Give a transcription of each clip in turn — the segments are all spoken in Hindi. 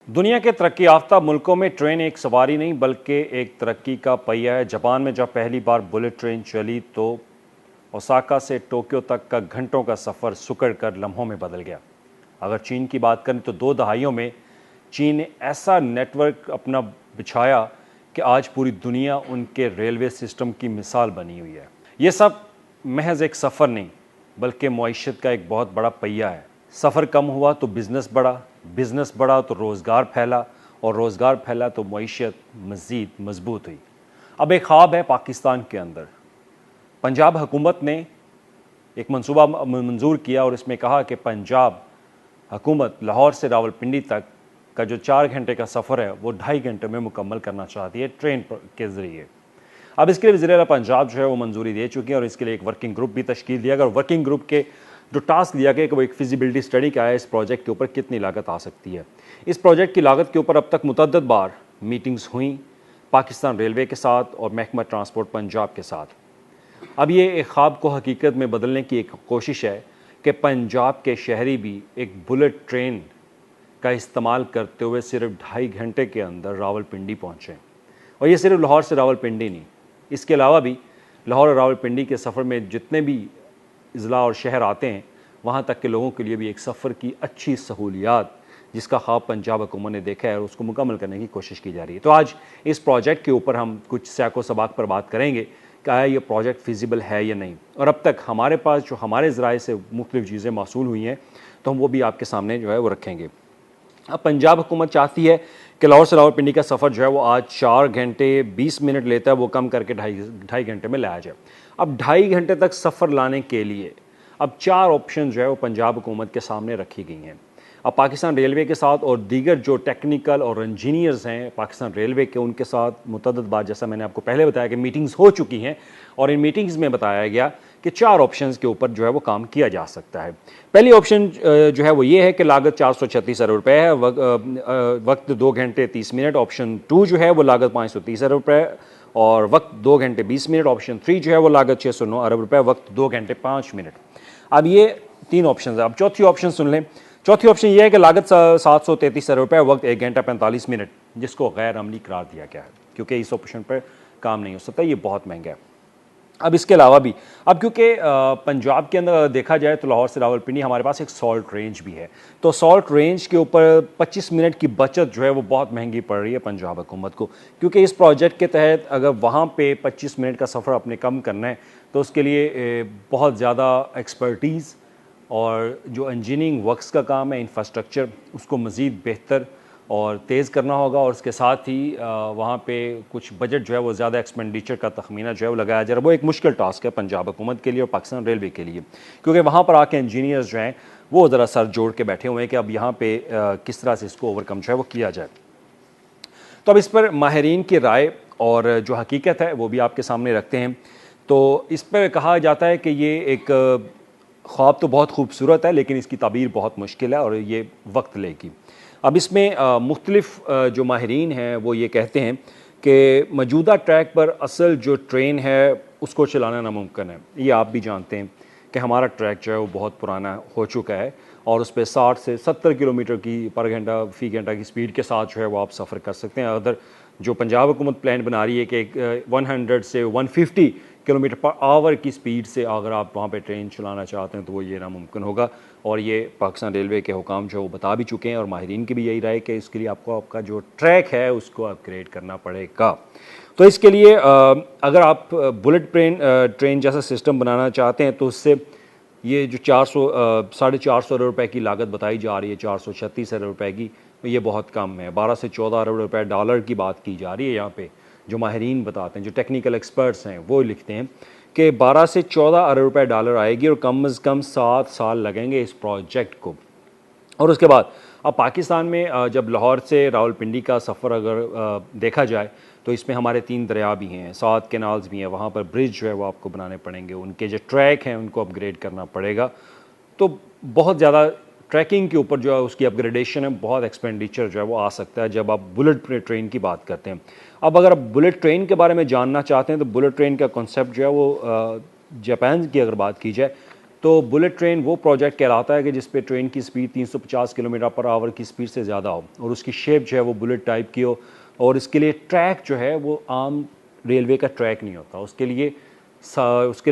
दुनिया के तरक्की याफ्ता मुल्कों में ट्रेन एक सवारी नहीं बल्कि एक तरक्की का पहिया है। जापान में जब पहली बार बुलेट ट्रेन चली तो ओसाका से टोक्यो तक का घंटों का सफ़र सुकड़ कर लम्हों में बदल गया। अगर चीन की बात करें तो 2 दहाइयों में चीन ने ऐसा नेटवर्क अपना बिछाया कि आज पूरी दुनिया उनके रेलवे सिस्टम की मिसाल बनी हुई है। ये सब महज एक सफ़र नहीं बल्कि मईशत का एक बहुत बड़ा पहिया है। सफ़र कम हुआ तो बिज़नेस बढ़ा तो रोज़गार फैला और रोज़गार फैला तो मईशत मज़ीद मजबूत हुई। अब एक ख्वाब है पाकिस्तान के अंदर। पंजाब हुकूमत ने एक मंसूबा मंजूर किया और इसमें कहा कि पंजाब हुकूमत लाहौर से रावलपिंडी तक का जो 4 घंटे का सफ़र है वो 2.5 घंटे में मुकम्मल करना चाहती है ट्रेन के ज़रिए। अब इसके लिए वज़ीर-ए-आला पंजाब जो है वो मंजूरी दे चुकी है और इसके लिए एक वर्किंग ग्रुप भी तश्कील दिया गया और वर्किंग ग्रुप के जो टास्क दिया गया कि वो एक फिजिबिलिटी स्टडी क्या है, इस प्रोजेक्ट के ऊपर कितनी लागत आ सकती है। इस प्रोजेक्ट की लागत के ऊपर अब तक मुतअद्दिद बार मीटिंग्स हुई पाकिस्तान रेलवे के साथ और महकमा ट्रांसपोर्ट पंजाब के साथ। अब ये एक ख्वाब को हकीकत में बदलने की एक कोशिश है कि पंजाब के शहरी भी एक बुलेट ट्रेन का इस्तेमाल करते हुए सिर्फ 2.5 घंटे के अंदर रावलपिंडी पहुँचें। और ये सिर्फ लाहौर से रावलपिंडी नहीं, इसके अलावा भी लाहौर और रावलपिंडी के सफ़र में जितने भी अज़ला और शहर आते हैं वहाँ तक के लोगों के लिए भी एक सफ़र की अच्छी सहूलियात जिसका ख्वाब पंजाब हुकूमत ने देखा है और उसको मुकम्मल करने की कोशिश की जा रही है। तो आज इस प्रोजेक्ट के ऊपर हम कुछ सैको सबाक पर बात करेंगे कि आया ये प्रोजेक्ट फिजिबल है या नहीं, और अब तक हमारे पास जो हमारे ज़राए से मुख्तलिफ़ चीज़ें मौसूल हुई हैं तो हम वो भी आपके सामने जो है वो रखेंगे। अब पंजाब हुकूमत चाहती है कि लाहौर से रावलपिंडी का सफ़र जो है वो आज 4 घंटे 20 मिनट लेता है वो कम करके 2.5 घंटे में लाया जाए। अब 2.5 घंटे तक सफ़र लाने के लिए अब 4 ऑप्शन जो है वो पंजाब हुकूमत के सामने रखी गई हैं। अब पाकिस्तान रेलवे के साथ और दीगर जो टेक्निकल और इंजीनियर्स हैं पाकिस्तान रेलवे के, उनके साथ मुतअद्दिद बार जैसा मैंने आपको पहले बताया कि मीटिंग्स हो चुकी हैं और इन मीटिंग्स में बताया गया कि 4 ऑप्शंस के ऊपर जो है वो काम किया जा सकता है। पहली ऑप्शन जो है वो ये है कि लागत 436 अरब रुपये है, वक्त 2 घंटे 30 मिनट। ऑप्शन 2 जो है वो लागत 530 अरब रुपये और वक्त 2 घंटे 20 मिनट। ऑप्शन 3 जो है वो लागत 609 अरब रुपये, वक्त 2 घंटे 5 मिनट। अब ये 3 ऑप्शन है। अब चौथी ऑप्शन सुन लें। चौथी ऑप्शन ये है कि लागत 733 अरब रुपये, वक्त 1 घंटा 45 मिनट, जिसको गैर अमली करार दिया गया है क्योंकि इस ऑप्शन पर काम नहीं हो सकता, ये बहुत महंगा है। अब इसके अलावा भी अब क्योंकि पंजाब के अंदर देखा जाए तो लाहौर से रावलपिंडी हमारे पास एक सॉल्ट रेंज भी है, तो सॉल्ट रेंज के ऊपर 25 मिनट की बचत जो है वो बहुत महंगी पड़ रही है पंजाब हुकूमत को, क्योंकि इस प्रोजेक्ट के तहत अगर वहाँ पे 25 मिनट का सफ़र अपने कम करना है तो उसके लिए बहुत ज़्यादा एक्सपर्टीज़ और जो इंजीनियरिंग वर्क्स का काम है, इंफ्रास्ट्रक्चर, उसको मज़ीद बेहतर और तेज़ करना होगा। और उसके साथ ही वहाँ पे कुछ बजट जो है वो ज़्यादा एक्सपेंडिचर का तखमीना जो है वो लगाया जा रहा है। वो एक मुश्किल टास्क है पंजाब हुकूमत के लिए और पाकिस्तान रेलवे के लिए, क्योंकि वहाँ पर आके इंजीनियर्स जो हैं वो ज़रा सर जोड़ के बैठे हुए हैं कि अब यहाँ पे किस तरह से इसको ओवरकम जो है वो किया जाए। तो अब इस पर माहिरीन की राय और जो हकीकत है वो भी आपके सामने रखते हैं। तो इस पर कहा जाता है कि ये एक ख्वाब तो बहुत खूबसूरत है लेकिन इसकी ताबीर बहुत मुश्किल है और ये वक्त लेगी। अब इसमें मुख्तलिफ जो माहिरीन हैं वो ये कहते हैं कि मौजूदा ट्रैक पर असल जो ट्रेन है उसको चलाना नामुमकिन है। ये आप भी जानते हैं कि हमारा ट्रैक जो है वो बहुत पुराना हो चुका है और उस पर 60 से 70 किलोमीटर की पर घंटा फ़ी घंटा की स्पीड के साथ जो है वो आप सफ़र कर सकते हैं। अदर जो पंजाब हुकूमत प्लान बना रही है कि 100 से 150 किलोमीटर पर आवर की स्पीड से अगर आप वहाँ पे ट्रेन चलाना चाहते हैं तो वो ये नामुमकिन होगा। और ये पाकिस्तान रेलवे के हुकाम जो वो बता भी चुके हैं और माहिरीन की भी यही राय कि इसके लिए आपको आपका जो ट्रैक है उसको अपग्रेड करना पड़ेगा। तो इसके लिए अगर आप बुलेट ट्रेन जैसा सिस्टम बनाना चाहते हैं तो उससे ये जो 450 अरब रुपये की लागत बताई जा रही है, 436 अरब रुपये की, ये बहुत कम है। 12 से 14 अरब रुपये डॉलर की बात की जा रही है। यहाँ पे जो माहिरीन बताते हैं, जो टेक्निकल एक्सपर्ट्स हैं वो लिखते हैं कि 12 से 14 अरब रुपये डॉलर आएगी और कम अज़ कम 7 साल लगेंगे इस प्रोजेक्ट को। और उसके बाद अब पाकिस्तान में जब लाहौर से रावलपिंडी का सफ़र अगर देखा जाए तो इसमें हमारे 3 दरिया भी हैं, 7 कैनाल्स भी हैं, वहाँ पर ब्रिज जो है वो आपको बनाने पड़ेंगे, उनके जो ट्रैक हैं उनको अपग्रेड करना पड़ेगा। तो बहुत ज़्यादा ट्रैकिंग के ऊपर जो है उसकी अपग्रेडेशन है, बहुत एक्सपेंडिचर जो है वो आ सकता है जब आप बुलेट ट्रेन की बात करते हैं। अब अगर आप बुलेट ट्रेन के बारे में जानना चाहते हैं तो बुलेट ट्रेन का कॉन्सेप्ट जो है वो जापान की अगर बात की जाए तो बुलेट ट्रेन वो प्रोजेक्ट कहलाता है कि जिस पे ट्रेन की स्पीड 350 किलोमीटर पर आवर की स्पीड से ज़्यादा हो और उसकी शेप जो है वो बुलेट टाइप की हो, और इसके लिए ट्रैक जो है वो आम रेलवे का ट्रैक नहीं होता, उसके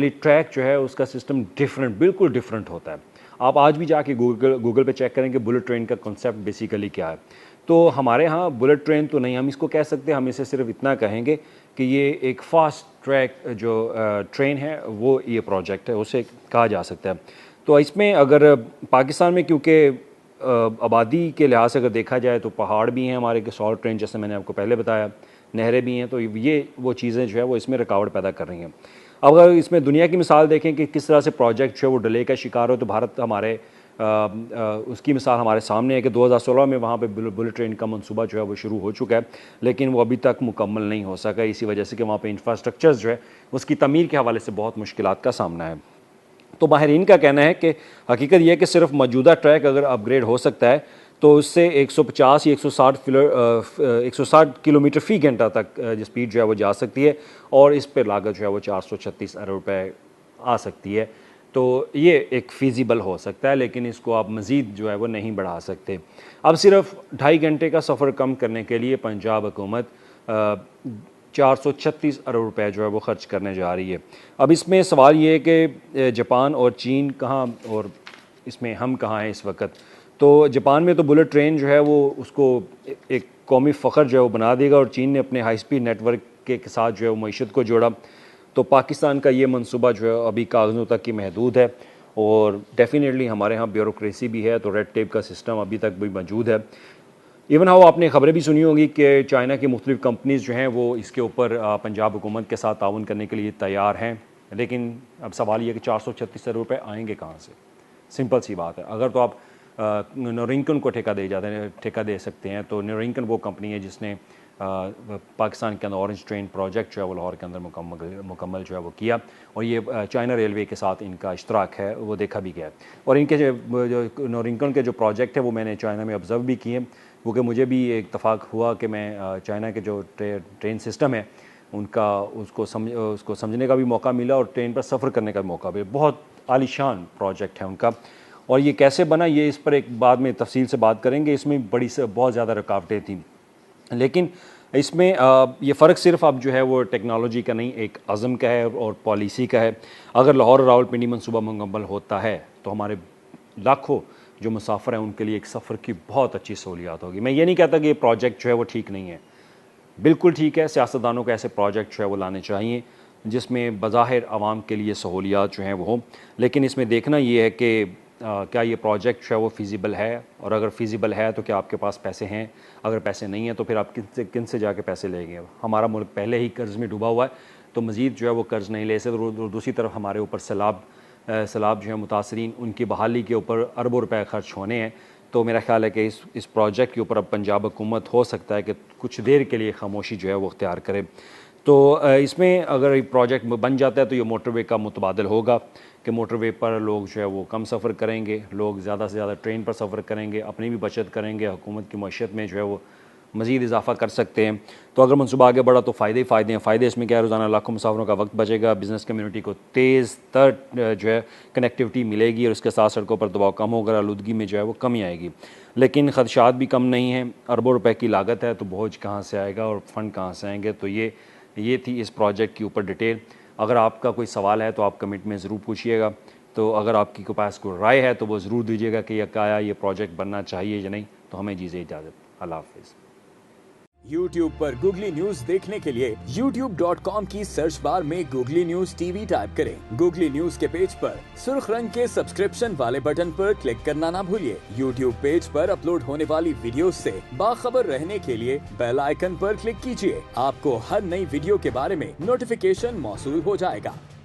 लिए ट्रैक जो है उसका सिस्टम बिल्कुल डिफरेंट होता है। आप आज भी जाके गूगल पे चेक करेंगे बुलेट ट्रेन का कॉन्सेप्ट बेसिकली क्या है। तो हमारे यहाँ बुलेट ट्रेन तो नहीं हम इसको कह सकते, हम इसे सिर्फ इतना कहेंगे कि ये एक फास्ट ट्रैक जो ट्रेन है वो ये प्रोजेक्ट है, उसे कहा जा सकता है। तो इसमें अगर पाकिस्तान में क्योंकि आबादी के लिहाज से अगर देखा जाए तो पहाड़ भी हैं हमारे के सॉल्ट ट्रेन, जैसे मैंने आपको पहले बताया, नहरें भी हैं, तो ये वो चीज़ें जो है वो इसमें रुकावट पैदा कर रही हैं। अब अगर इसमें दुनिया की मिसाल देखें कि किस तरह से प्रोजेक्ट जो है वो डिले का शिकार हो, तो भारत हमारे उसकी मिसाल हमारे सामने है कि 2016 में वहाँ पे बुलेट ट्रेन का मंसूबा जो है वो शुरू हो चुका है, लेकिन वो अभी तक मुकम्मल नहीं हो सका, इसी वजह से कि वहाँ पे इंफ्रास्ट्रक्चर जो है उसकी तमीर के हवाले से बहुत मुश्किलात का सामना है। तो माहिरीन का कहना है कि हकीकत यह है कि सिर्फ मौजूदा ट्रैक अगर अपग्रेड हो सकता है तो उससे 150 या 160 किलोमीटर फ़ी घंटा तक स्पीड जो है वो जा सकती है, और इस पर लागत जो है वो 436 अरब रुपये आ सकती है। तो ये एक फ़ीज़िबल हो सकता है, लेकिन इसको आप मज़ीद जो है वो नहीं बढ़ा सकते। अब सिर्फ 2.5 घंटे का सफ़र कम करने के लिए पंजाब हुकूमत 436 अरब रुपए जो है वो ख़र्च करने जा रही है। अब इसमें सवाल ये है कि जापान और चीन कहाँ और इसमें हम कहाँ हैं इस वक्त। तो जापान में तो बुलेट ट्रेन जो है वो उसको एक कौमी फ़ख्र जो है वो बना देगा, और चीन ने अपने हाई स्पीड नेटवर्क के साथ जो है वो मईशत को जोड़ा। तो पाकिस्तान का ये मंसूबा जो है अभी कागज़ों तक की महदूद है, और डेफिनेटली हमारे यहाँ ब्यूरोक्रेसी भी है, तो रेड टेप का सिस्टम अभी तक भी मौजूद है। इवन हाउ आपने खबरें भी सुनी होंगी कि चाइना की मुख्तलिफ़ कंपनीज़ जो हैं वो इसके ऊपर पंजाब हुकूमत के साथ ताउन करने के लिए तैयार हैं, लेकिन अब सवाल ये है कि 436 अरब रुपये आएंगे कहाँ से। सिंपल सी बात है, अगर तो आप नोरिंकन को ठेका दे सकते हैं, तो नोरिंकन वो कंपनी है जिसने पाकिस्तान के अंदर ऑरेंज ट्रेन प्रोजेक्ट जो है वो लाहौर के अंदर मुकम्मल जो है वो किया, और ये चाइना रेलवे के साथ इनका इश्तराक है, वो देखा भी गया है। और इनके जो नोरिंकन के जो प्रोजेक्ट है वो मैंने चाइना में ऑब्ज़र्व भी किए, क्योंकि मुझे भी एक इत्तफ़ाक़ हुआ कि मैं चाइना के जो ट्रेन सिस्टम है उनका उसको समझने का भी मौका मिला, और ट्रेन पर सफ़र करने का भी मौका भी। बहुत आलीशान प्रोजेक्ट है उनका, और ये कैसे बना ये इस पर एक बाद में तफसील से बात करेंगे। इसमें बहुत ज़्यादा रुकावटें थी, लेकिन इसमें ये फ़र्क सिर्फ अब जो है वो टेक्नोलॉजी का नहीं, एक अज़म का है और पॉलिसी का है। अगर लाहौर और रावलपिंडी मंसूबा मुकम्मल होता है तो हमारे लाखों जो मुसाफिर हैं उनके लिए एक सफ़र की बहुत अच्छी सहूलियात होगी। मैं ये नहीं कहता कि ये प्रोजेक्ट जो है वो ठीक नहीं है, बिल्कुल ठीक है। सियासतदानों को ऐसे प्रोजेक्ट जो है वो लाने चाहिए जिसमें बज़ाहिर आवाम के लिए सहूलियात जो हैं वो हों, लेकिन इसमें देखना ये है कि क्या ये प्रोजेक्ट जो है वो फ़ीज़िबल है, और अगर फ़ीज़िबल है तो क्या आपके पास पैसे हैं। अगर पैसे नहीं हैं तो फिर आप किन से जाके पैसे लेंगे। हमारा मुल्क पहले ही कर्ज़ में डूबा हुआ है, तो मज़ीद जो है वो कर्ज़ नहीं ले सकते। दूसरी तरफ हमारे ऊपर सैलाब जो है मुतासरीन, उनकी बहाली के ऊपर अरबों रुपए खर्च होने हैं। तो मेरा ख्याल है कि इस प्रोजेक्ट के ऊपर अब पंजाब हुकूमत हो सकता है कि कुछ देर के लिए खामोशी जो है वो अख्तियार करे। तो इसमें अगर प्रोजेक्ट बन जाता है तो ये मोटरवे का मुतबादल होगा कि मोटरवे पर लोग जो है वो कम सफ़र करेंगे, लोग ज़्यादा से ज़्यादा ट्रेन पर सफ़र करेंगे, अपनी भी बचत करेंगे, हुकूमत की मईशत में जो है वो मज़ीद इजाफा कर सकते हैं। तो अगर मनसूबा आगे बढ़ा तो फ़ायदे ही फ़ायदे हैं। फ़ायदे इसमें क्या है, रोज़ाना लाखों मुसाफिरों का वक्त बचेगा, बिज़नेस कम्युनिटी को तेज़ तर जो है कनेक्टिविटी मिलेगी, और इसके साथ सड़कों पर दबाव कम होगा, आलूदगी में जो है वो कमी आएगी। लेकिन ख़दशात भी कम नहीं हैं, अरबों रुपए की लागत है, तो बोझ कहाँ से आएगा और फ़ंड कहाँ से आएंगे। तो ये थी इस प्रोजेक्ट के ऊपर डिटेल। अगर आपका कोई सवाल है तो आप कमेंट में ज़रूर पूछिएगा। तो अगर आपकी के पास कोई राय है तो वो ज़रूर दीजिएगा कि क्या ये प्रोजेक्ट बनना चाहिए या नहीं। तो हमें दीजिए इजाज़त। अल्लाह हाफ़िज़। YouTube पर गूगली न्यूज देखने के लिए youtube.com की सर्च बार में गूगली न्यूज टीवी टाइप करें। गूगली न्यूज के पेज पर सुर्ख रंग के सब्सक्रिप्शन वाले बटन पर क्लिक करना ना भूलिए। YouTube पेज पर अपलोड होने वाली वीडियोस से बाखबर रहने के लिए बेल आइकन पर क्लिक कीजिए। आपको हर नई वीडियो के बारे में नोटिफिकेशन मौसूल हो जाएगा।